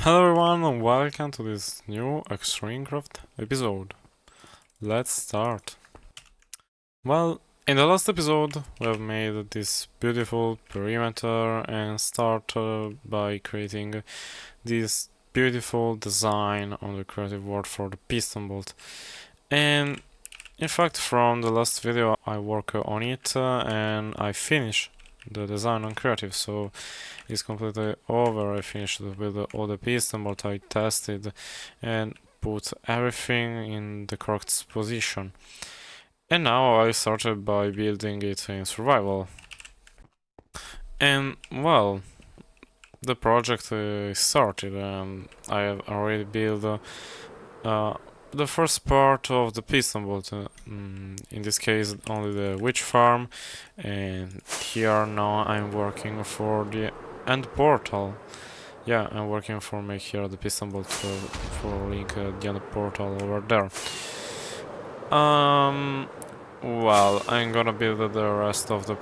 Hello everyone and welcome to this new ExtremeCraft episode. Let's start. Well, in the last episode we have made this beautiful perimeter and started by creating this beautiful design on the creative board for the piston bolt. And in fact from the last video I worked on it and I finished the design on creative, so it's completely over. I finished with all the piston bolt. I tested and put everything in the correct position, and now I started by building it in survival. And well, the project is started and I have already built the first part of the piston bolt, in this case only the witch farm, and here now I'm working for the end portal. Yeah, I'm working for make here the piston bolt for link the end portal over there. Well, I'm gonna build the rest of the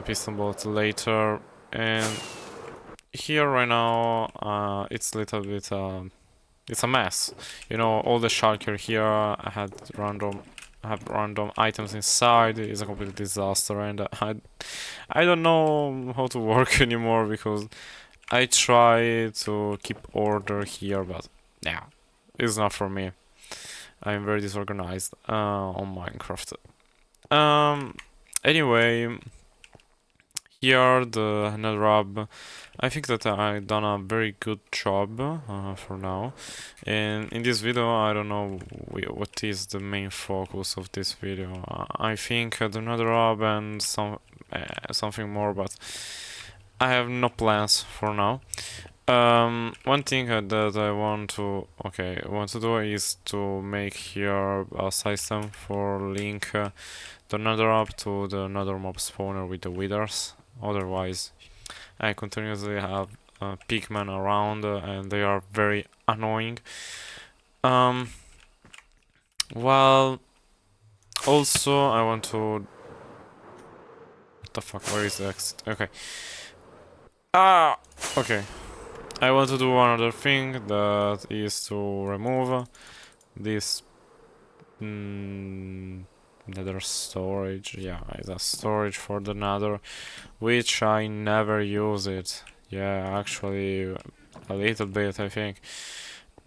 piston bolt later, and here right now it's a little bit it's a mess. You know, all the shulker here I have random items inside. It's a complete disaster, and I don't know how to work anymore because I try to keep order here, but yeah, it's not for me. I'm very disorganized on Minecraft. Anyway, here the netherhub. I think that I done a very good job for now. And in this video, I don't know what is the main focus of this video. I think the netherhub and something more, but I have no plans for now. One thing that I want to do is to make here a system for link the netherhub to the nether mob spawner with the withers. Otherwise, I continuously have pigmen around and they are very annoying. Well, also I want to. What the fuck? Where is the exit? Okay. Okay. I want to do another thing, that is to remove this nether storage. Yeah, it's a storage for the nether, which I never use it. Yeah, actually a little bit, I think.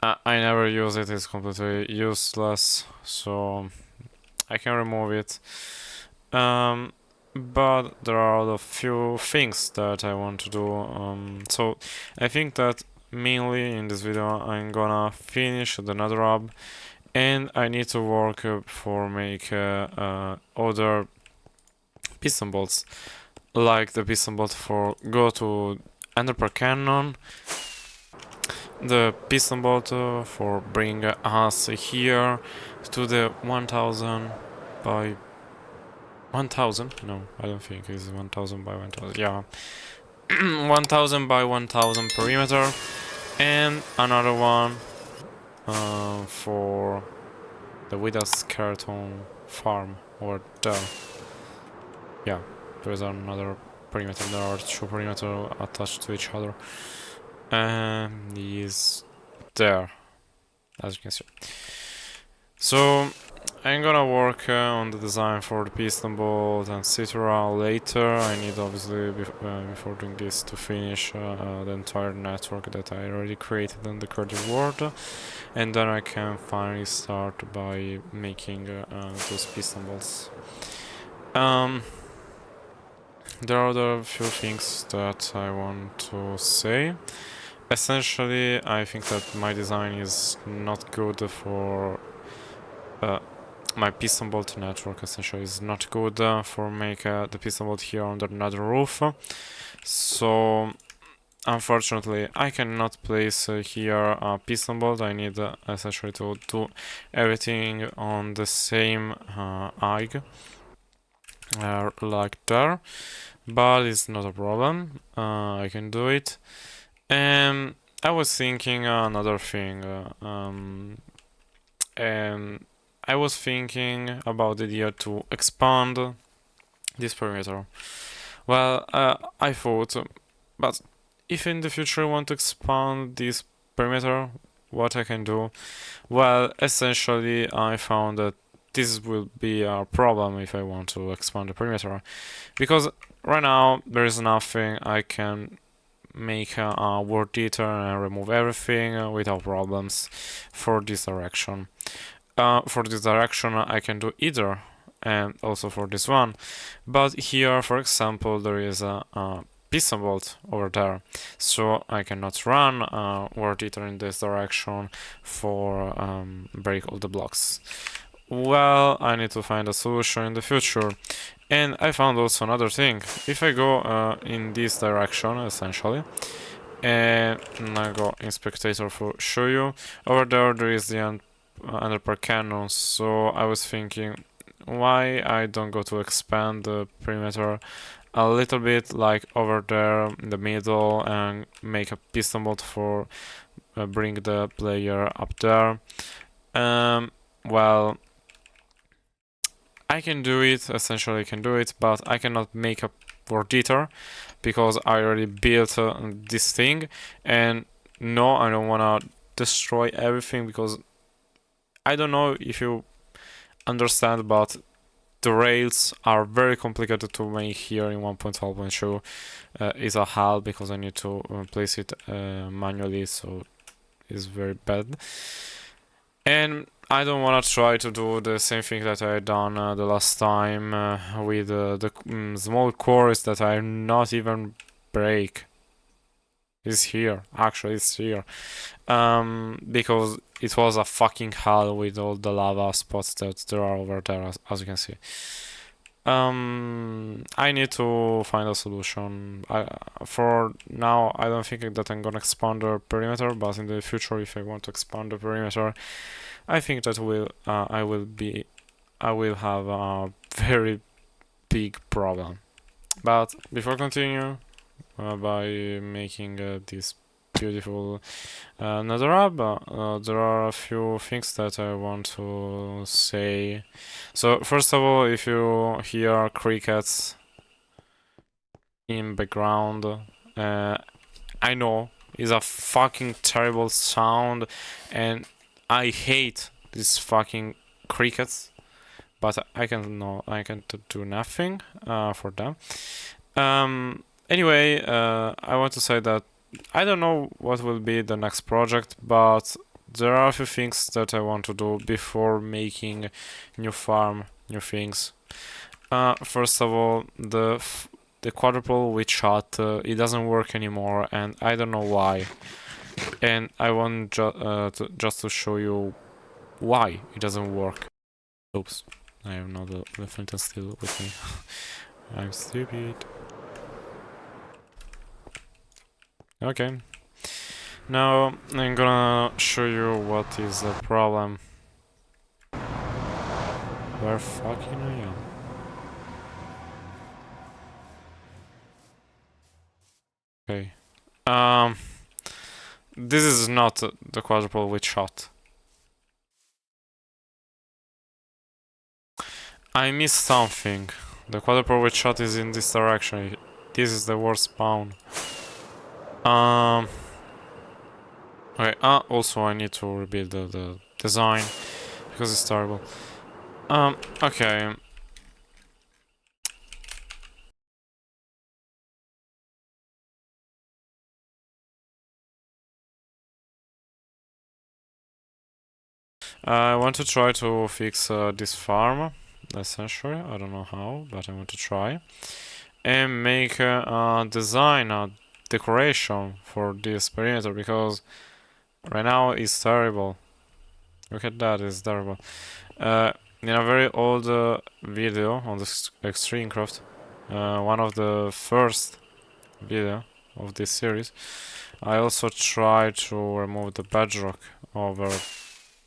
I never use it, it's completely useless, so I can remove it. But there are a few things that I want to do. So I think that mainly in this video I'm gonna finish the netherhub, and I need to work for make other piston bolts, like the piston bolt for go to Ender Cannon, the piston bolt for bring us here to the 1000 by 1000. No, I don't think it's 1000 by 1000. Yeah, 1000 by 1000 perimeter, and another one for the Wither Skeleton farm over there. Yeah, there is another perimeter. There are two perimeters attached to each other, and he is there, as you can see. So I'm gonna work on the design for the piston bolt and etc. later. I need obviously before doing this to finish the entire network that I already created in the creative world, and then I can finally start by making those piston bolts. There are a few things that I want to say. Essentially, I think that my design is not good for my piston bolt network. Essentially is not good for make the piston bolt here under another roof. So unfortunately I cannot place here a piston bolt. I need essentially to do everything on the same height like there, but it's not a problem. I can do it. And I was thinking another thing, and I was thinking about the idea to expand this perimeter. Well, I thought, but if in the future I want to expand this perimeter, what I can do? Well, essentially I found that this will be a problem if I want to expand the perimeter, because right now there is nothing. I can make a word editor and remove everything without problems for this direction. For this direction I can do either, and also for this one, but here for example there is a piston bolt over there, so I cannot run word editor in this direction for break all the blocks. Well, I need to find a solution in the future. And I found also another thing. If I go in this direction, essentially, and I go in spectator for show you, over there is the underpack cannon, so I was thinking why I don't go to expand the perimeter a little bit, like over there in the middle, and make a piston bolt for bring the player up there. Well, I can do it, essentially I can do it, but I cannot make a word editor because I already built this thing, and no, I don't wanna destroy everything because I don't know if you understand, but the rails are very complicated to make here in 1.12.2. It's a hell because I need to place it manually, so it's very bad. And I don't want to try to do the same thing that I done the last time with the small cores that I not even break. It's here, actually it's here. Because it was a fucking hell with all the lava spots that there are over there, as you can see. I need to find a solution. For now, I don't think that I'm gonna expand the perimeter, but in the future, if I want to expand the perimeter, I think that I will have a very big problem. But before continue, by making this beautiful nether hub, there are a few things that I want to say. So first of all, if you hear crickets in background, I know it's a fucking terrible sound, and I hate these fucking crickets, but I can do nothing for them. Anyway, I want to say that I don't know what will be the next project, but there are a few things that I want to do before making new farm, new things. First of all, the quadruple with shot, it doesn't work anymore, and I don't know why. And I want just to show you why it doesn't work. Oops, I have not the flint and steel with me. I'm stupid. Okay. Now I'm gonna show you what is the problem. Where fucking I am. Okay. This is not the quadruple with shot. I missed something. The quadruple with shot is in this direction. This is the worst spawn. Okay, also I need to rebuild the design because it's terrible. Okay. I want to try to fix this farm, essentially. I don't know how, but I want to try. And make a design, a decoration for this perimeter, because right now it's terrible. Look at that, it's terrible. In a very old video on the ExtremeCraft, one of the first video of this series, I also tried to remove the bedrock over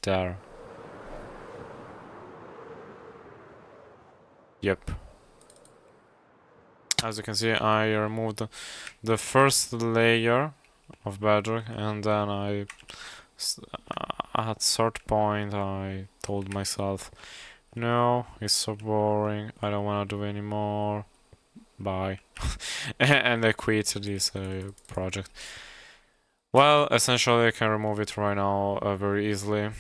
there. Yep. As you can see, I removed the first layer of bedrock, and then at third point I told myself, no, it's so boring, I don't want to do anymore, bye. And I quit this project. Well, essentially I can remove it right now very easily.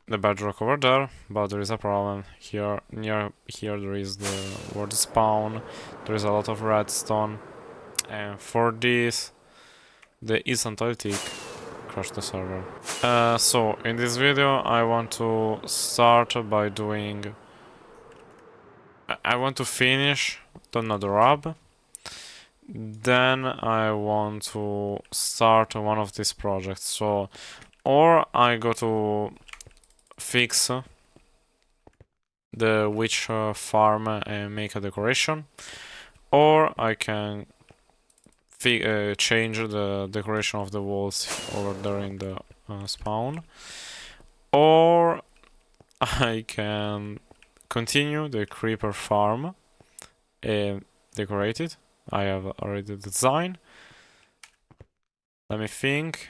The bedrock over there, but there is a problem. Here, near here, there is the word spawn. There is a lot of redstone, and for this, the asymptotic crashed the server. So in this video, I want to start by doing. I want to finish the nether hub. Then I want to start one of these projects. So, or I go to fix the witch farm and make a decoration, or I can change the decoration of the walls over there in the spawn, or I can continue the creeper farm and decorate it. I have already designed. Let me think.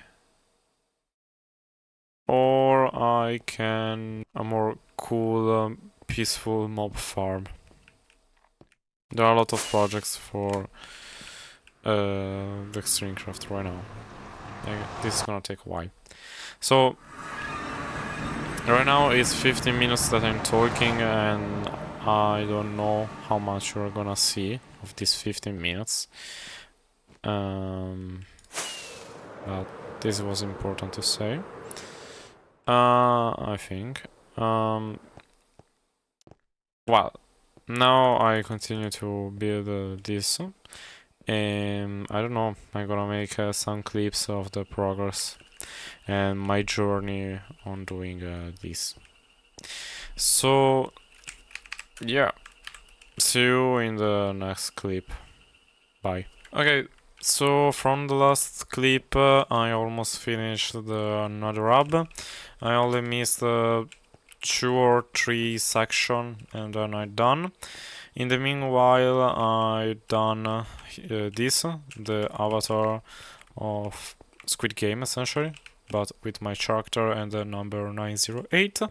Or I can a more cool, peaceful mob farm. There are a lot of projects for the ExtremeCraft right now. This is gonna take a while. So right now it's 15 minutes that I'm talking, and I don't know how much you're gonna see of these 15 minutes. But this was important to say. I think. Well, now I continue to build this, and I don't know, I'm gonna make some clips of the progress and my journey on doing this. So, yeah, see you in the next clip. Bye. Okay, so from the last clip, I almost finished the nether hub. I only missed 2 or 3 section and then I'm done. In the meanwhile, I done this, the avatar of Squid Game essentially, but with my character and the number 908.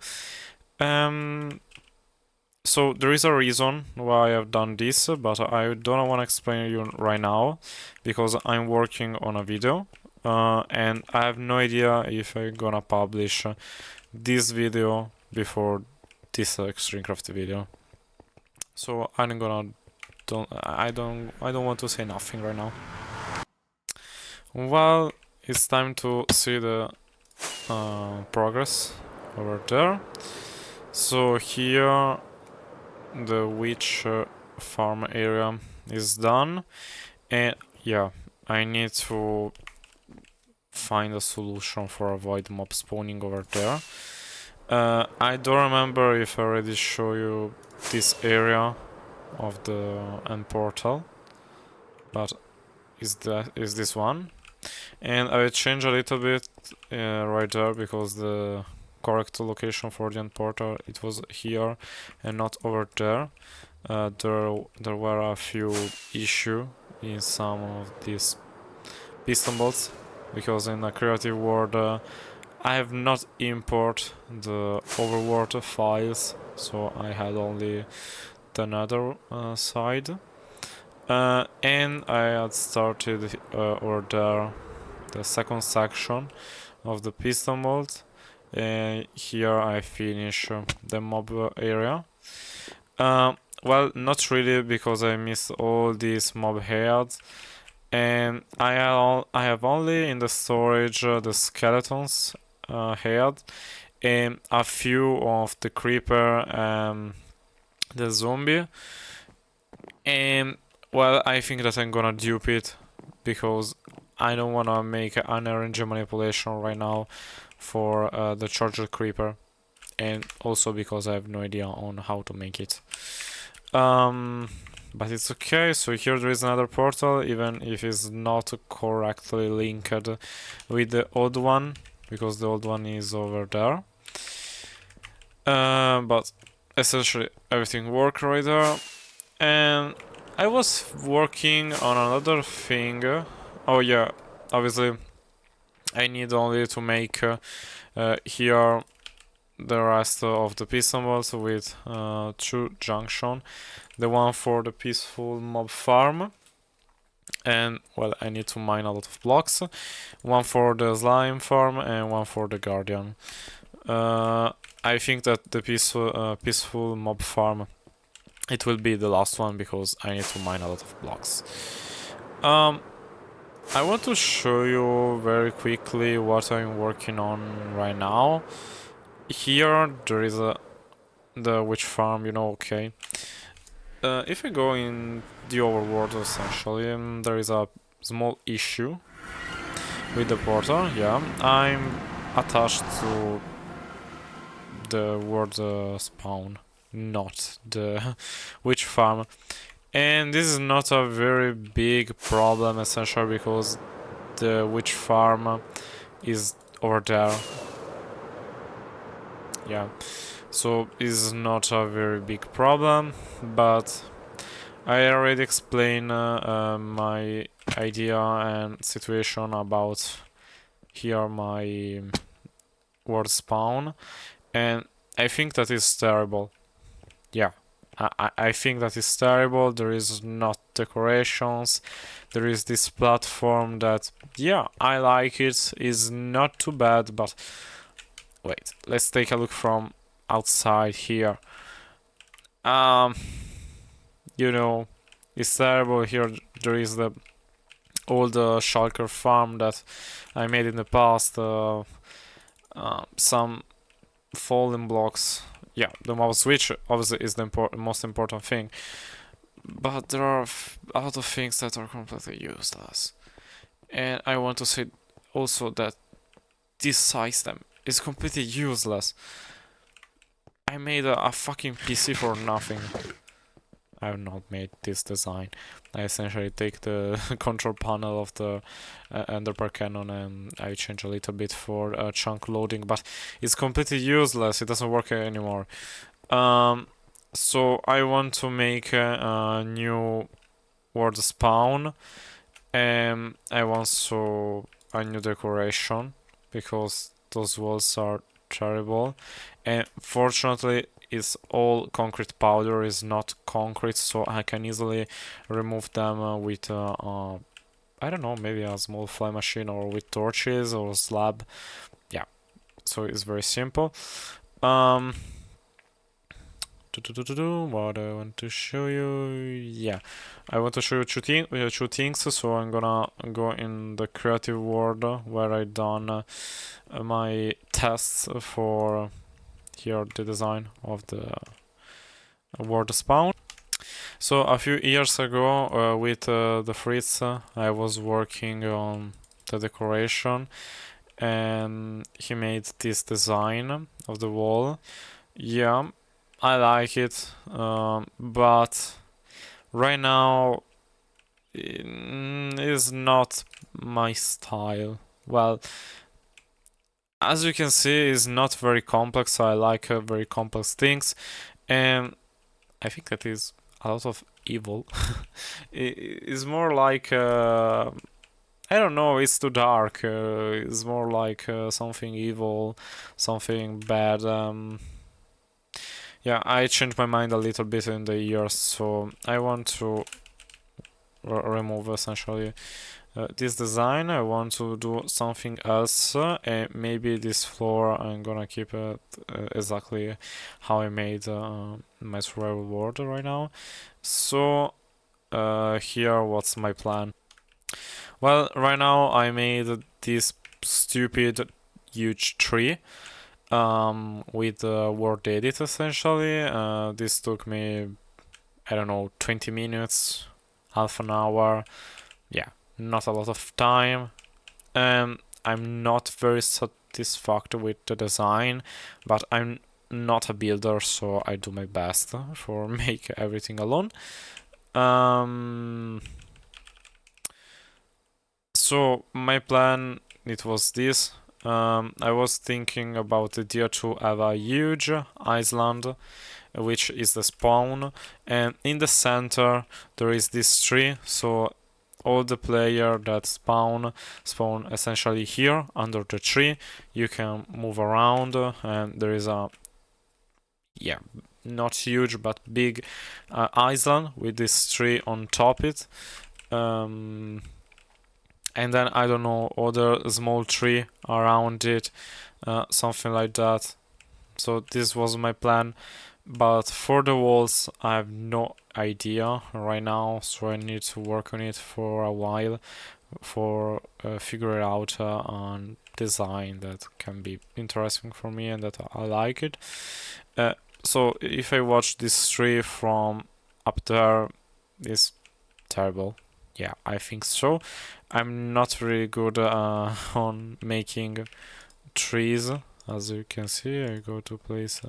So there is a reason why I've done this, but I don't want to explain you right now because I'm working on a video and I have no idea if I'm gonna publish this video before this ExtremeCraft video. So I'm gonna I don't want to say nothing right now. Well, it's time to see the progress over there. So here the witch farm area is done, and yeah, I need to find a solution for avoid mob spawning over there. I don't remember if I already show you this area of the end portal, but is this one, and I changed a little bit right there because the correct location for the end portal it was here and not over there. There were a few issues in some of these piston bolts because in the creative world I have not import the overworld files, so I had only the nether side, and I had started over there the second section of the piston bolt, and here I finish the mob area. Well, not really because I missed all these mob heads, and I have only in the storage the skeletons head and a few of the creeper and the zombie, and well, I think that I'm gonna dupe it because I don't wanna make an RNG manipulation right now for the charger creeper, and also because I have no idea on how to make it. But it's okay. So here there is another portal, even if it's not correctly linked with the old one, because the old one is over there. But essentially everything worked right there. And I was working on another thing. Oh yeah, obviously I need only to make here the rest of the piston bolts with 2 junction, the one for the peaceful mob farm And well, I need to mine a lot of blocks, one for the slime farm and one for the guardian. I think that the peaceful mob farm, it will be the last one because I need to mine a lot of blocks. I want to show you very quickly what I'm working on right now. Here there is the witch farm, you know, okay. If I go in the overworld, essentially, there is a small issue with the portal. Yeah, I'm attached to the world spawn, not the witch farm. And this is not a very big problem, essentially, because the witch farm is over there. Yeah, so it's not a very big problem, but I already explained my idea and situation about here my world spawn, and I think that is terrible. Yeah, I think that is terrible. There is not decorations. There is this platform that, yeah, I like it. Is not too bad, but wait, let's take a look from outside here. You know, it's terrible. Here there is the old shulker farm that I made in the past. Some fallen blocks. Yeah, the mouse switch obviously is the most important thing. But there are a lot of things that are completely useless. And I want to say also that this system is completely useless. I made a fucking PC for nothing. I have not made this design. I essentially take the control panel of the Enderpearl cannon and I change a little bit for chunk loading, but it's completely useless. It doesn't work anymore. So I want to make a new world spawn, and I want so a new decoration because those walls are terrible, and fortunately it's all concrete powder, is not concrete, so I can easily remove them with I don't know, maybe a small fly machine or with torches or slab. Yeah, so it's very simple. What I want to show you, yeah, I want to show you two things. So I'm gonna go in the creative world where I done my tests for here the design of the world spawn. So a few years ago, with the Fritz, I was working on the decoration, and he made this design of the wall. Yeah, I like it, but right now it is not my style. Well, as you can see, it's not very complex, so I like very complex things, and I think that is a lot of evil. It's more like I don't know, it's too dark. It's more like something evil, something bad. Yeah, I changed my mind a little bit in the years, so I want to remove essentially this design. I want to do something else, and maybe this floor I'm gonna keep it exactly how I made my survival world right now. So here, what's my plan? Well, right now I made this stupid huge tree with word edit essentially. This took me, I don't know, 20 minutes, half an hour. Yeah, not a lot of time. I'm not very satisfied with the design, but I'm not a builder, so I do my best for make everything alone. So my plan, it was this. I was thinking about the idea to have a huge island, which is the spawn, and in the center there is this tree, so all the player that spawn essentially here under the tree. You can move around, and there is a, yeah, not huge but big island with this tree on top it. and then I don't know, other small tree around it, something like that. So this was my plan, but for the walls I have no idea right now, so I need to work on it for a while for figure out a design that can be interesting for me and that I like it. So if I watch this tree from up there, it's terrible. Yeah, I think so. I'm not really good on making trees. As you can see, I go to place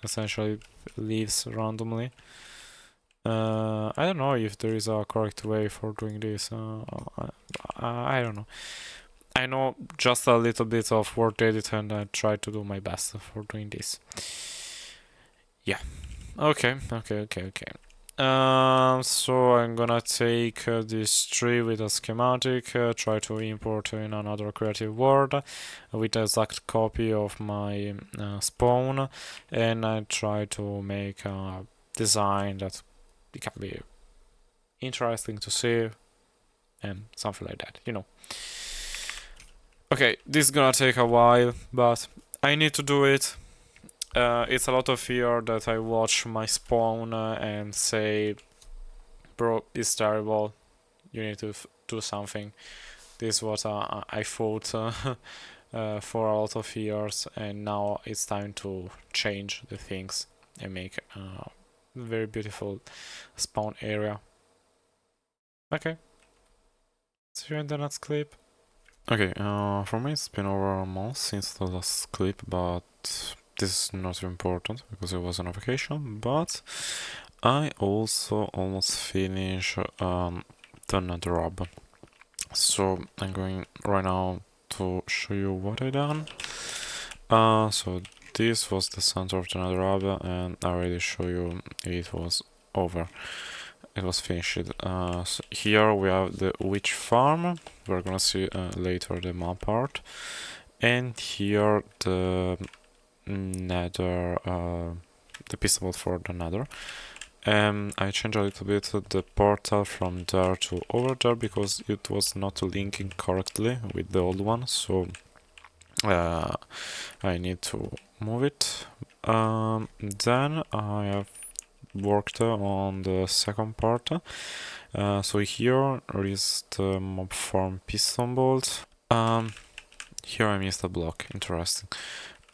essentially leaves randomly. I don't know if there is a correct way for doing this. I don't know. I know just a little bit of word edit and I try to do my best for doing this. Yeah. Okay. So I'm gonna take this tree with a schematic, try to import in another creative word with exact copy of my spawn, and I try to make a design that it can be interesting to see and something like that, you know. Okay, this is gonna take a while, but I need to do it. It's a lot of fear that I watch my spawn and say, bro, it's terrible, you need to do something. This is what I thought for a lot of years, and now it's time to change the things and make a very beautiful spawn area. Okay, see you in the next clip. Okay, for me it's been over a month since the last clip, but this is not important because I was on a vacation, but I also almost finished the nether hub. So I'm going right now to show you what I done. So this was the center of the nether hub, and I already show you it was over. It was finished. So here we have the witch farm. We're gonna see later the map art, and here the nether, the piston for the nether. I changed a little bit the portal from there to over there because it was not linking correctly with the old one, so I need to move it. Then I have worked on the second part. So here is the mob farm piston bolt. Here I missed a block, interesting.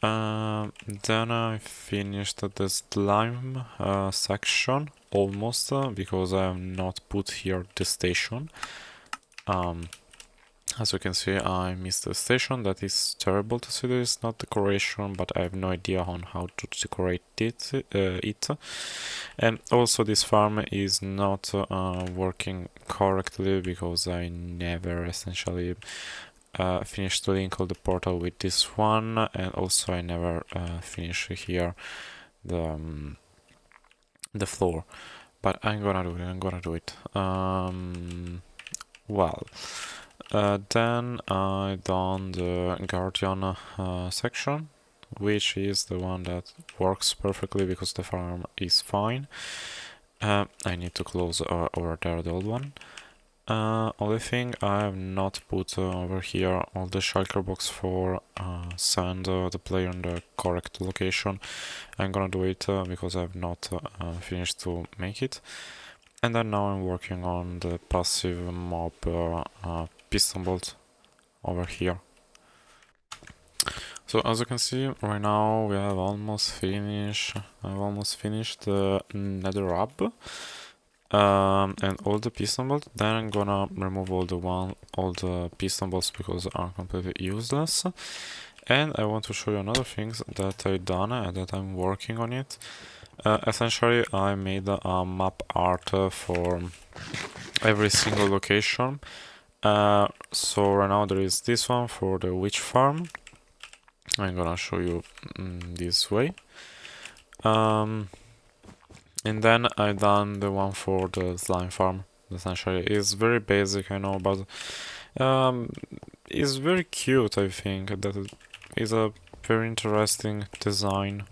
Then I finished the slime section almost because I have not put here the station. As you can see, I missed the station. That is terrible to see. There is not decoration, but I have no idea on how to decorate it. And also this farm is not working correctly because I never essentially finished to link all the portal with this one, and also I never finished here the floor, but I'm gonna do it. Well, then I done the guardian section, which is the one that works perfectly because the farm is fine. I need to close over there the old one. Only thing I have not put over here all the shulker box for send the player in the correct location. I'm gonna do it because I have not finished to make it. And then now I'm working on the passive mob piston bolt over here. So as you can see right now we have almost finished. I've almost finished the nether hub. And all the piston bolts. Then I'm gonna remove all the piston bolts because they are completely useless. And I want to show you another things that I done and that I'm working on it. Essentially, I made a map art for every single location. So right now there is this one for the witch farm. I'm gonna show you this way. And then I done the one for the slime farm. Essentially, it's very basic, I know, but it's very cute. I think that it is a very interesting design,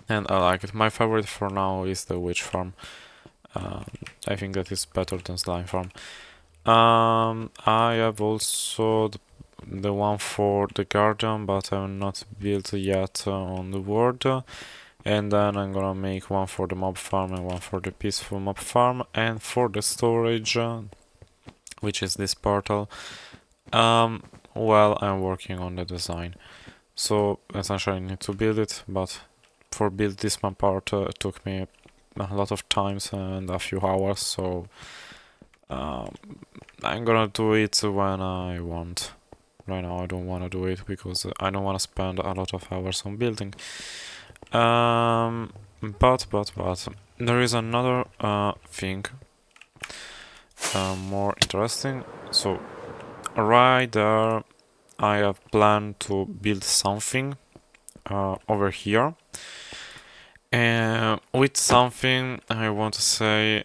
and I like it. My favorite for now is the witch farm. I think that is better than slime farm. I have also the one for the garden, but I'm not built yet on the world. And then I'm gonna make one for the mob farm and one for the peaceful mob farm, and for the storage, which is this portal. Well, I'm working on the design, so essentially I need to build it, but for build this map part it took me a lot of times and a few hours, so I'm gonna do it when I want. Right now I don't want to do it because I don't want to spend a lot of hours on building. But there is another thing more interesting. So right there I have planned to build something over here. And with something I want to say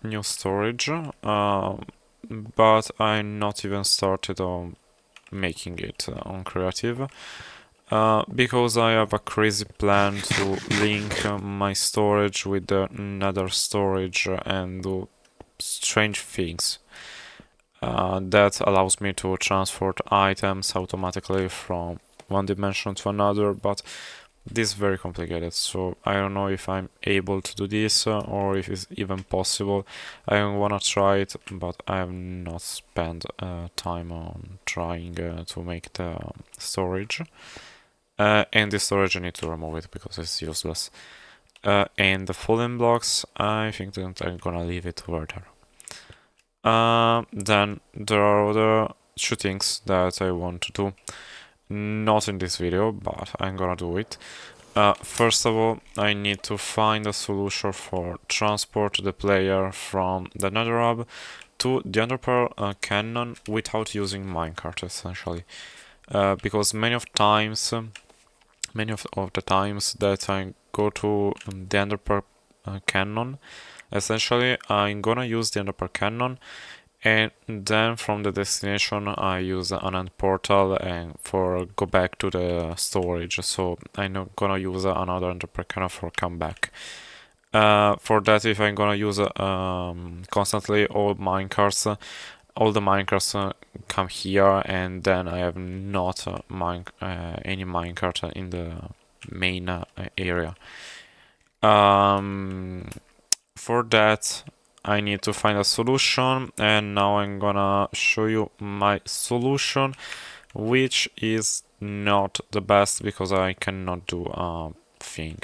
new storage, but I not even started on making it on creative. Because I have a crazy plan to link my storage with the nether storage and do strange things. That allows me to transport items automatically from one dimension to another, but this is very complicated, so I don't know if I'm able to do this or if it's even possible. I wanna try it, but I have not spent time on trying to make the storage. And the storage I need to remove it because it's useless. And the fallen blocks, I think that I'm gonna leave it over there. Then there are other two things that I want to do. Not in this video, but I'm gonna do it. First of all, I need to find a solution for transport the player from the nether hub to the underpearl cannon without using minecart, essentially. Because many of the times that I go to the underpearl cannon, essentially I'm gonna use the underpearl cannon, and then from the destination I use an end portal and for go back to the storage. So I'm not gonna use another underpearl cannon for come back. For that, if I'm gonna use constantly all the minecarts come here, and then I have not any minecart in the main area. For that, I need to find a solution, and now I'm gonna show you my solution, which is not the best because I cannot do a thing.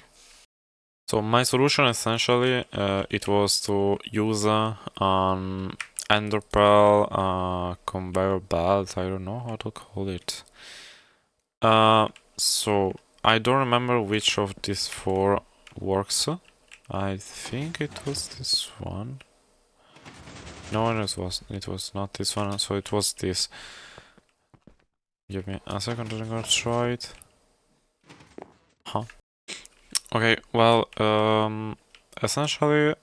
So my solution essentially it was to use an enderpearl conveyor belt. I don't know how to call it. So I don't remember which of these four works. I think it was this one. No, it was not this one, so it was this. Give me a second, I'm gonna try it. Huh. Okay, well, essentially,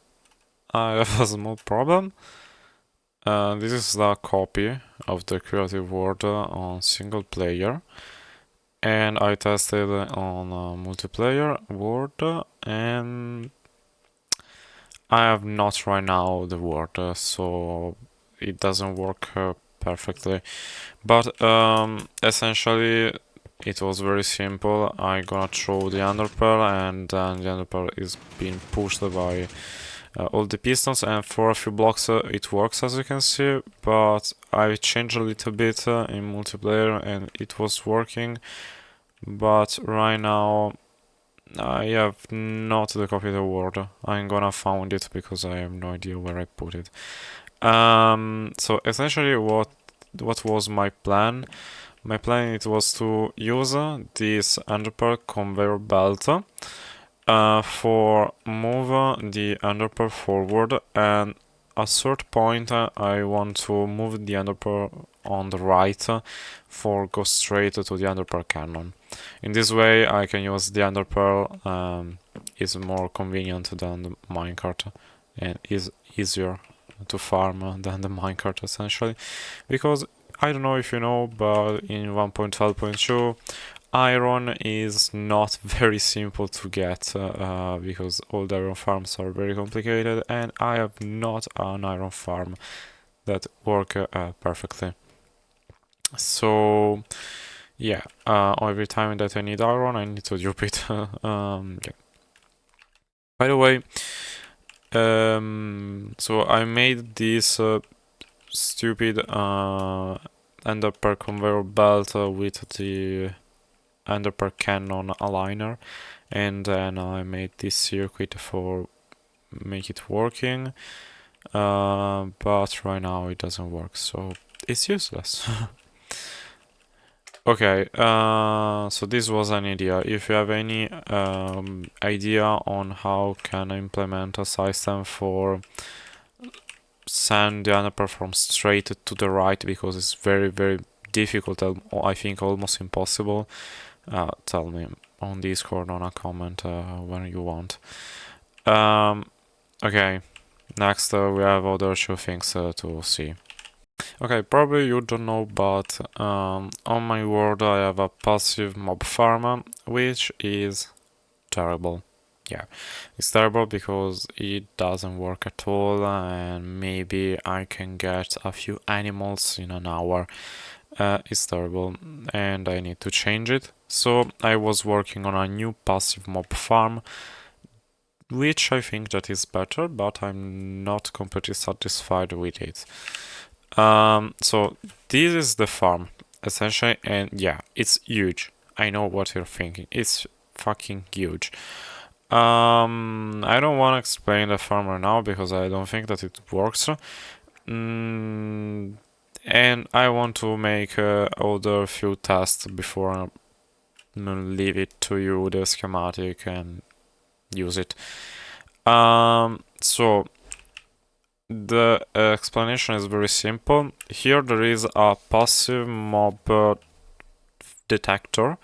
I have a small problem. This is the copy of the creative world on single player, and I tested on multiplayer world, and I have not right now the word, so it doesn't work perfectly. But essentially, it was very simple. I'm gonna throw the underpearl, and then the underpearl is being pushed by all the pistons, and for a few blocks it works, as you can see. But I changed a little bit in multiplayer, and it was working. But right now, I have not the copy of the word. I'm gonna find it because I have no idea where I put it. So essentially, what was my plan? My plan it was to use this underpearl conveyor belt for move the underpearl forward, and at a certain point I want to move the underpearl on the right for go straight to the underpearl cannon. In this way I can use the underpearl, is more convenient than the minecart and is easier to farm than the minecart, essentially, because I don't know if you know, but in 1.12.2 iron is not very simple to get because all the iron farms are very complicated, and I have not an iron farm that work perfectly. So yeah, every time that I need iron, I need to drop it. Yeah. By the way, so I made this stupid ender pearl conveyor belt with the ender pearl cannon aligner, and then I made this circuit for make it working, but right now it doesn't work, so it's useless. Okay, so this was an idea. If you have any idea on how can I implement a system for send the ender from straight to the right, because it's very difficult, I think almost impossible, tell me on Discord, on a comment when you want. Okay, next we have other two things to see. Okay, probably you don't know, but on my world I have a passive mob farm, which is terrible. Yeah, it's terrible because it doesn't work at all, and maybe I can get a few animals in an hour. It's terrible, and I need to change it. So I was working on a new passive mob farm, which I think that is better, but I'm not completely satisfied with it. So this is the farm, essentially, and yeah, it's huge. I know what you're thinking. It's fucking huge. I don't want to explain the farm right now because I don't think that it works. And I want to make other few tests before I leave it to you, the schematic, and use it. So the explanation is very simple. Here there is a passive mob detector.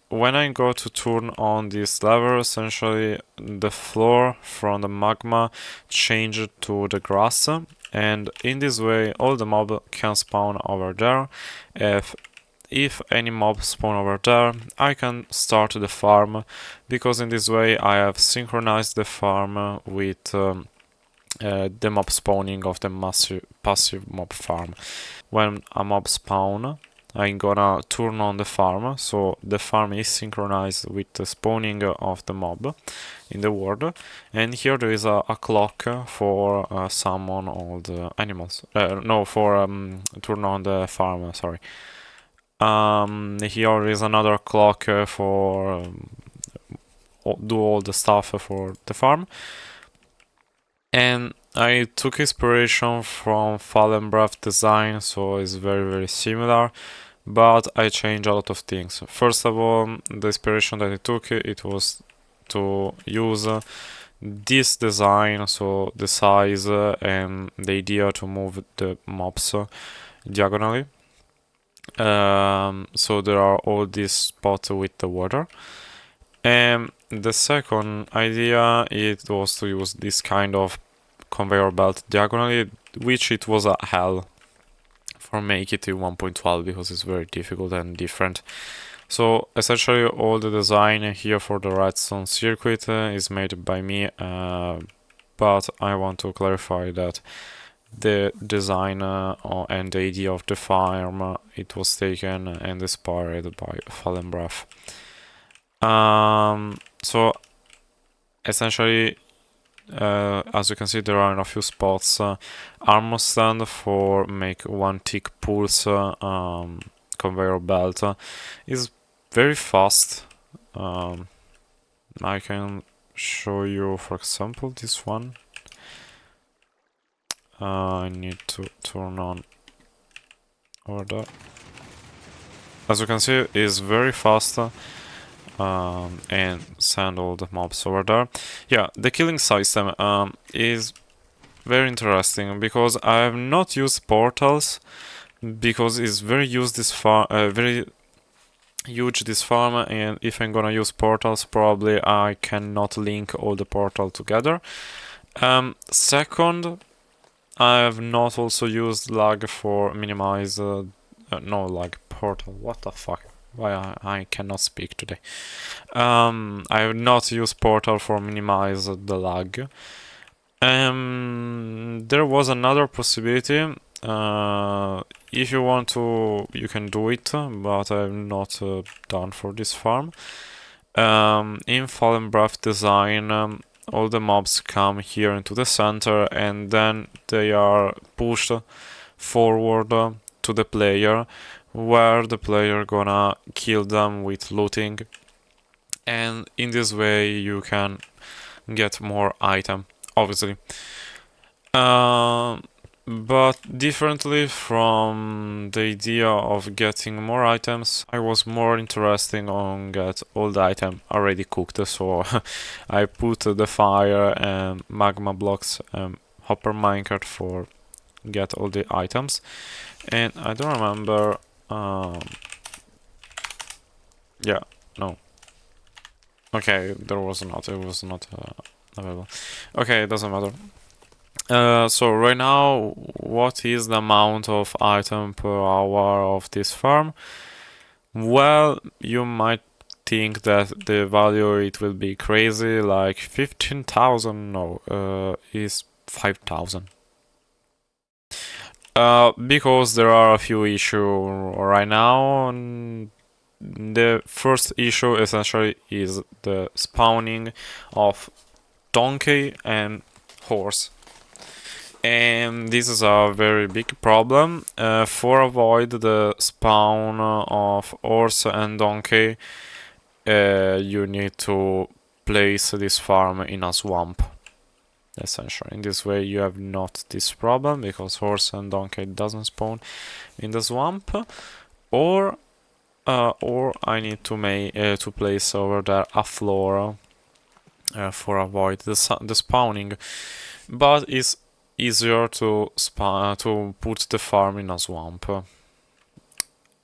When I go to turn on this lever, essentially the floor from the magma changes to the grass, and in this way all the mob can spawn over there. If any mob spawn over there, I can start the farm, because in this way I have synchronized the farm with the mob spawning of the passive mob farm. When a mob spawn, I'm gonna turn on the farm, so the farm is synchronized with the spawning of the mob in the world. And here there is a clock for summon all the animals. No, for turn on the farm, sorry. Here is another clock for do all the stuff for the farm. And I took inspiration from Fallen Breath design, so it's very similar, but I changed a lot of things. First of all, the inspiration that I took, it was to use this design, so the size and the idea to move the mobs diagonally. So there are all these spots with the water. And the second idea, it was to use this kind of conveyor belt diagonally, which it was a hell for make it in 1.12 because it's very difficult and different. So essentially all the design here for the redstone circuit is made by me, but I want to clarify that the design and the idea of the farm, it was taken and inspired by Fallen Breath. So essentially, as you can see, there are in a few spots armor stand for make one tick pulse conveyor belt. Is very fast. I can show you, for example, this one. I need to turn on over there. As you can see, it's very fast. And send all the mobs over there. Yeah, the killing system is very interesting because I have not used portals because it's very huge this farm, and if I'm gonna use portals, probably I cannot link all the portal together. Second, I have not also used lag for minimize portal. What the fuck? Why I cannot speak today. I have not used portal for minimize the lag. There was another possibility. If you want to, you can do it, but I'm not done for this farm. In Fallen Breath design, all the mobs come here into the center and then they are pushed forward to the player, where the player gonna kill them with looting, and in this way you can get more item, obviously. But differently from the idea of getting more items, I was more interested on get all the item already cooked, so I put the fire and magma blocks hopper minecart for get all the items. And I don't remember, yeah, no. Okay, there was not, it was not available. Okay, it doesn't matter. So right now, what is the amount of item per hour of this farm? Well, you might think that the value it will be crazy, like 15,000. No, is 5,000. Because there are a few issues right now. The first issue essentially is the spawning of donkey and horse. And this is a very big problem. For avoid the spawn of horse and donkey, you need to place this farm in a swamp. Essentially, in this way you have not this problem because horse and donkey doesn't spawn in the swamp. Or I need to make to place over there a floor for avoid the spawning, but it's easier to put the farm in a swamp.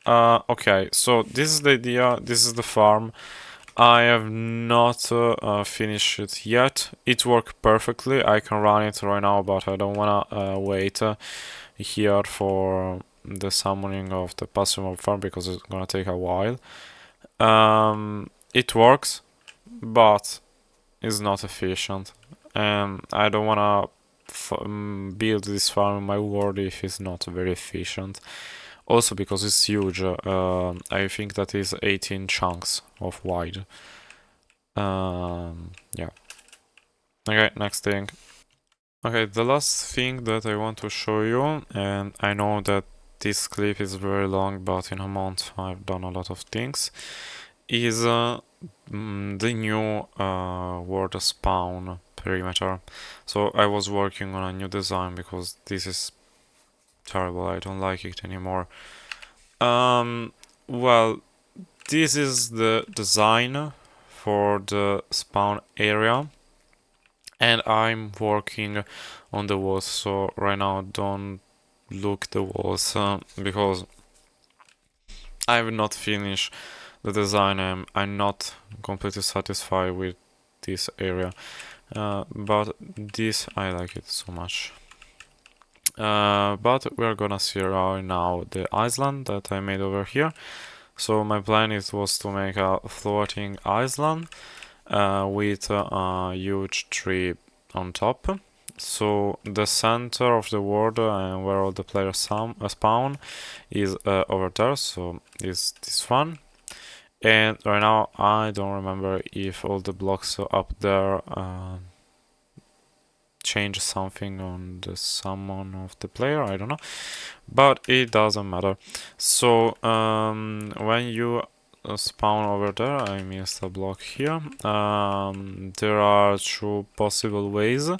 Okay, so this is the idea. This is the farm. I have not finished it yet. It worked perfectly. I can run it right now, but I don't wanna wait here for the summoning of the passive farm because it's gonna take a while. It works, but it's not efficient, and I don't wanna build this farm in my world if it's not very efficient. Also because it's huge. I think that is 18 chunks of wide. Yeah. Okay, next thing. Okay, the last thing that I want to show you, and I know that this clip is very long, but in a month I've done a lot of things, is the new world spawn perimeter. So I was working on a new design because this is terrible. I don't like it anymore. Well, this is the design for the spawn area, and I'm working on the walls. So right now, don't look the walls because I have not finished the design. I'm not completely satisfied with this area, but this I like it so much. But we're gonna see right now the island that I made over here. So my plan was to make a floating island with a huge tree on top. So the center of the world and where all the players spawn is over there. So is this one. And right now I don't remember if all the blocks up there change something on the summon of the player, I don't know, but it doesn't matter. So when you spawn over there, I missed a block here, there are two possible ways,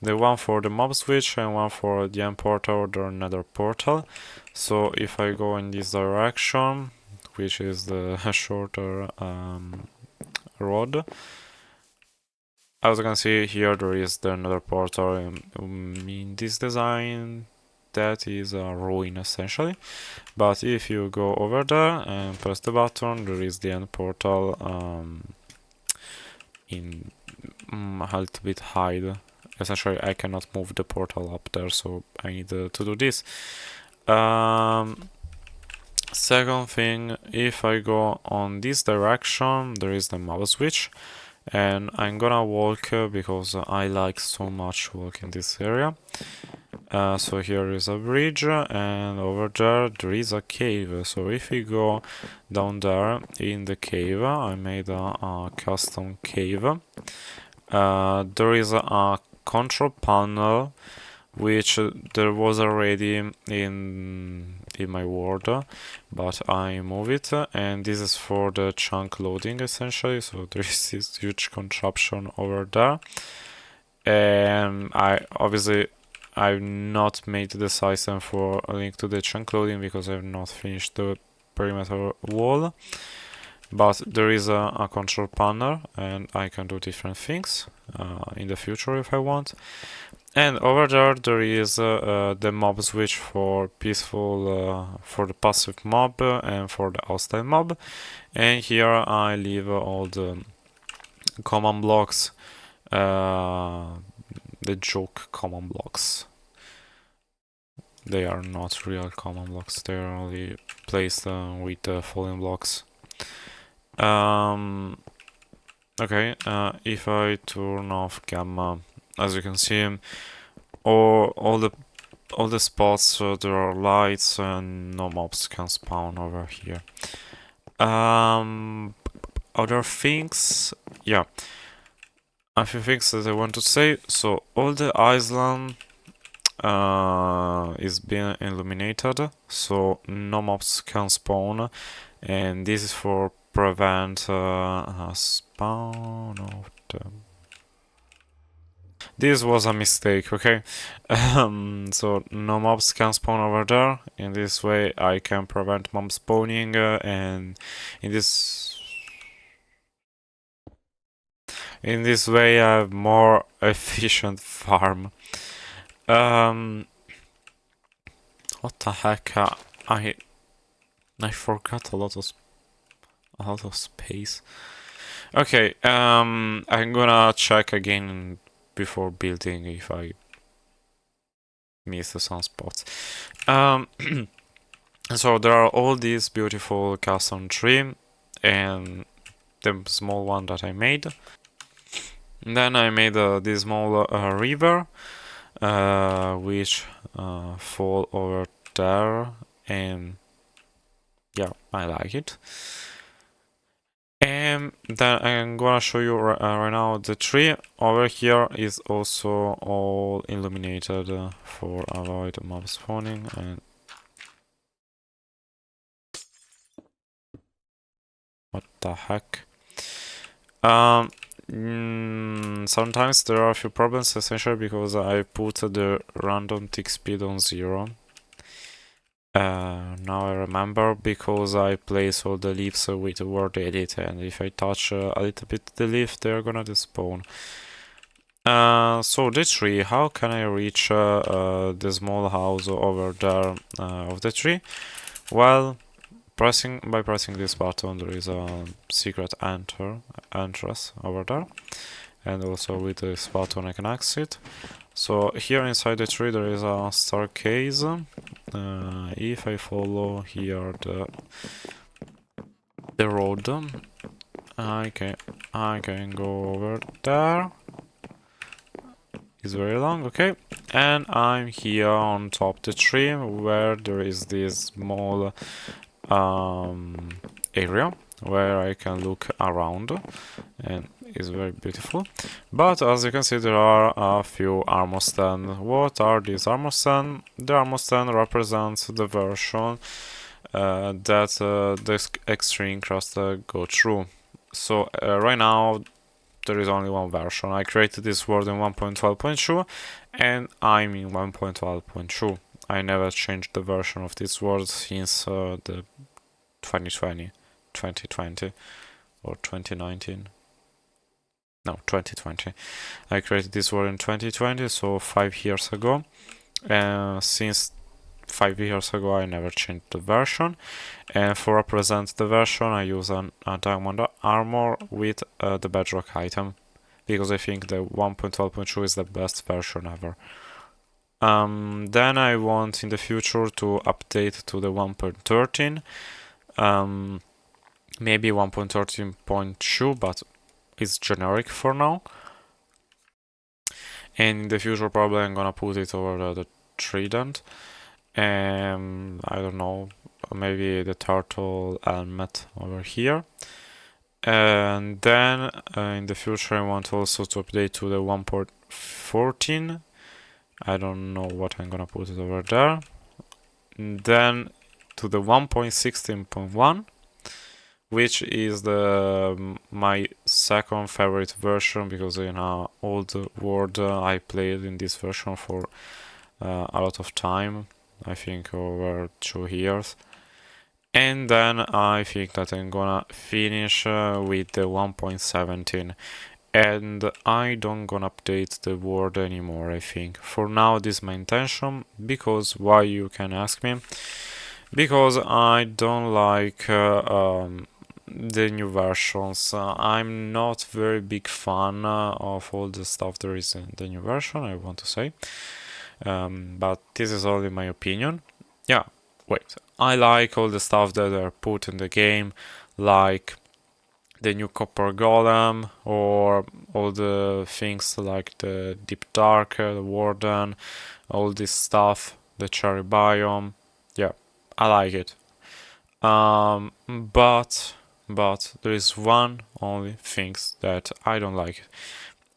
the one for the mob switch and one for the end portal or the nether portal. So if I go in this direction, which is the shorter road, as you can see here, there is the nether portal. In this design, that is a ruin essentially. But if you go over there and press the button, there is the end portal in a little bit hide. Essentially, I cannot move the portal up there, so I need to do this. Second thing, if I go on this direction, there is the mob switch, and I'm gonna walk because I like so much walk in this area. So here is a bridge, and over there is a cave. So if we go down there in the cave, I made a custom cave. There is a control panel which there was already in my world, but I move it, and this is for the chunk loading essentially. So there is this huge contraption over there, and I've not made this item for a link to the chunk loading because I've not finished the perimeter wall. But there is a control panel, and I can do different things in the future if I want. And over there is the mob switch for peaceful, for the passive mob and for the hostile mob. And here I leave all the common blocks, the joke common blocks. They are not real common blocks, they are only placed with the falling blocks. Okay, if I turn off gamma, as you can see, all the spots there are lights and no mobs can spawn over here. Other things, yeah, a few things that I want to say. So all the island is being illuminated, so no mobs can spawn, and this is for prevent a spawn of them. This was a mistake, okay? So no mobs can spawn over there. In this way I can prevent mob spawning, and in this way I have more efficient farm. What the heck? I forgot a lot of space. Okay, I'm gonna check again before building if I missed some spots. So there are all these beautiful custom tree and the small one that I made. And then I made this small river which fall over there, and yeah, I like it. And then I'm gonna show you right now the tree over here is also all illuminated for avoid mob spawning. And what the heck? Sometimes there are a few problems, essentially because I put the random tick speed on 0. Now I remember, because I place all the leaves with the word edit, and if I touch a little bit the leaf, they're gonna despawn. So the tree, how can I reach the small house over there of the tree? Well, by pressing this button, there is a secret entrance over there, and also with this button I can exit. So here inside the tree there is a staircase. If I follow here the road, I can go over there. It's very long, okay. And I'm here on top of the tree where there is this small area where I can look around, and it's very beautiful. But as you can see, there are a few armor stands. What are these armor stands? The armor stand represents the version that the ExtremeCraft go through. So right now there is only one version. I created this world in 1.12.2 and I'm in 1.12.2. I never changed the version of this world since the 2020 or 2019. No, 2020. I created this world in 2020, so 5 years ago. Since 5 years ago I never changed the version, and for represent the version I use a diamond armor with the bedrock item, because I think the 1.12.2 is the best version ever. Then I want in the future to update to the 1.13. Maybe 1.13.2, but it's generic for now. And in the future, probably I'm gonna put it over the trident. And I don't know, maybe the turtle helmet over here. And then in the future, I want also to update to the 1.14. I don't know what I'm gonna put it over there. And then to the 1.16.1, which is my second favorite version, because in old world I played in this version for a lot of time, I think over 2 years. And then I think that I'm gonna finish with the 1.17, and I don't gonna update the world anymore, I think. For now, this is my intention, because why, you can ask me? Because I don't like the new versions. I'm not very big fan of all the stuff there is in the new version, I want to say. But this is only my opinion. Yeah, wait. I like all the stuff that are put in the game, like the new copper golem, or all the things like the deep dark, the warden, all this stuff, the cherry biome. Yeah, I like it. But there is one only things that I don't like,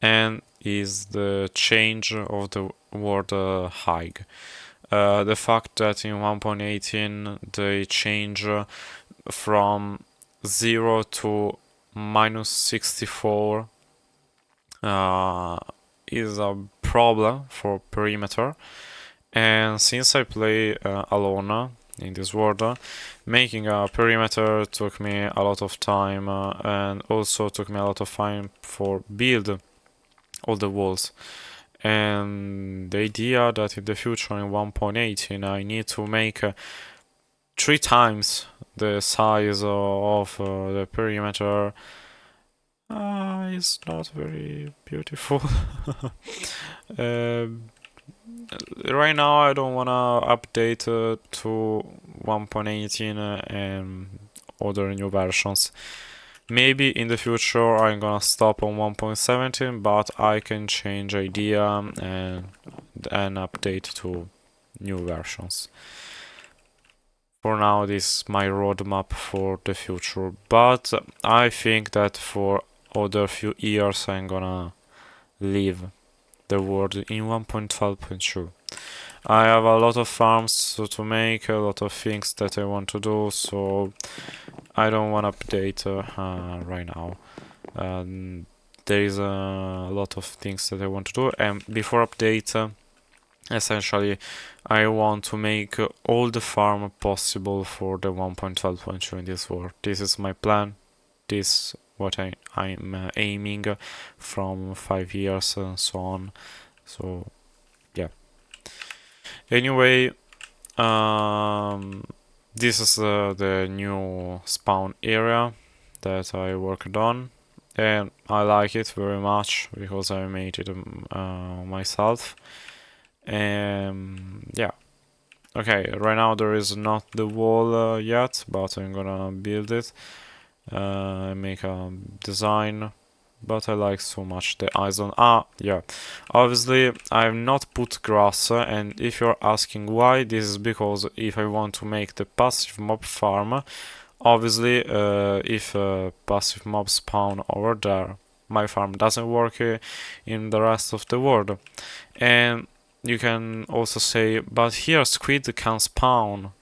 and is the change of the word high. The fact that in 1.18 they change from 0 to -64 is a problem for perimeter. And since I play alone in this world, making a perimeter took me a lot of time, and also took me a lot of time for build all the walls. And the idea that in the future in 1.18 I need to make 3 times the size of the perimeter is not very beautiful. Right now I don't wanna update to 1.18 and other new versions. Maybe in the future I'm gonna stop on 1.17, but I can change idea and update to new versions. For now, this is my roadmap for the future, but I think that for other few years I'm gonna leave the world in 1.12.2. I have a lot of farms to make, a lot of things that I want to do, so I don't want to update right now. There is a lot of things that I want to do, and before update, essentially, I want to make all the farm possible for the 1.12.2 in this world. This is my plan. This is what I'm aiming from 5 years and so on. So, yeah. Anyway, this is the new spawn area that I worked on, and I like it very much because I made it myself. Yeah. Okay, right now there is not the wall yet, but I'm gonna build it. Make a design, but I like so much the eyes on. Yeah. Obviously, I've not put grass, and if you're asking why, this is because if I want to make the passive mob farm, obviously, if passive mobs spawn over there, my farm doesn't work in the rest of the world. And you can also say, but here squid can spawn.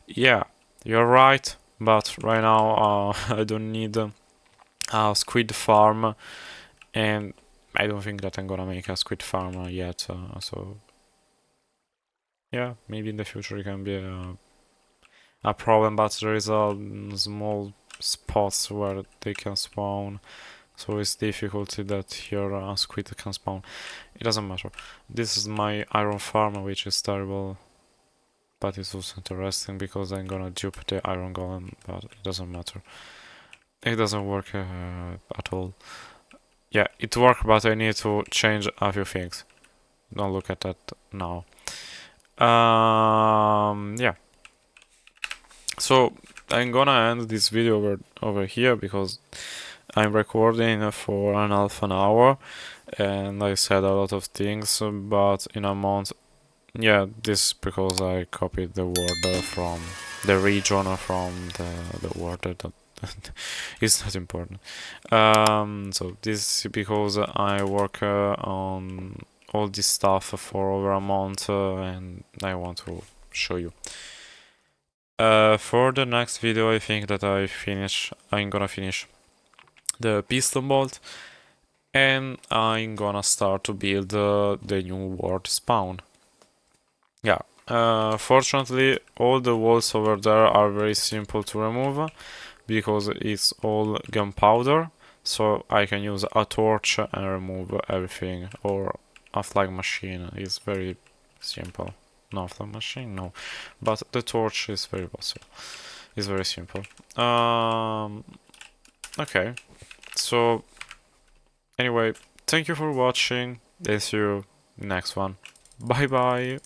Yeah, you're right, but right now I don't need a squid farm, and I don't think that I'm gonna make a squid farm yet, so yeah, maybe in the future it can be a problem, but there is a small spots where they can spawn, so it's difficulty that here a squid can spawn. It doesn't matter. This is my iron farm, which is terrible, but it's also interesting because I'm gonna dupe the iron golem, but it doesn't matter. It doesn't work at all. Yeah, it works, but I need to change a few things. Don't look at that now. Yeah. So I'm gonna end this video over here because I'm recording for an half an hour and I said a lot of things, but in a month, yeah, this because I copied the word from the region from the word that is not important. So this is because I work on all this stuff for over a month and I want to show you. For the next video, I think that I'm gonna finish the piston bolt and I'm gonna start to build the new world spawn. Yeah, fortunately all the walls over there are very simple to remove because it's all gunpowder, so I can use a torch and remove everything, or a flag machine is very simple. No, a flag machine, no, but the torch is very possible. It's very simple. Okay, so anyway, thank you for watching. See you next one. Bye bye.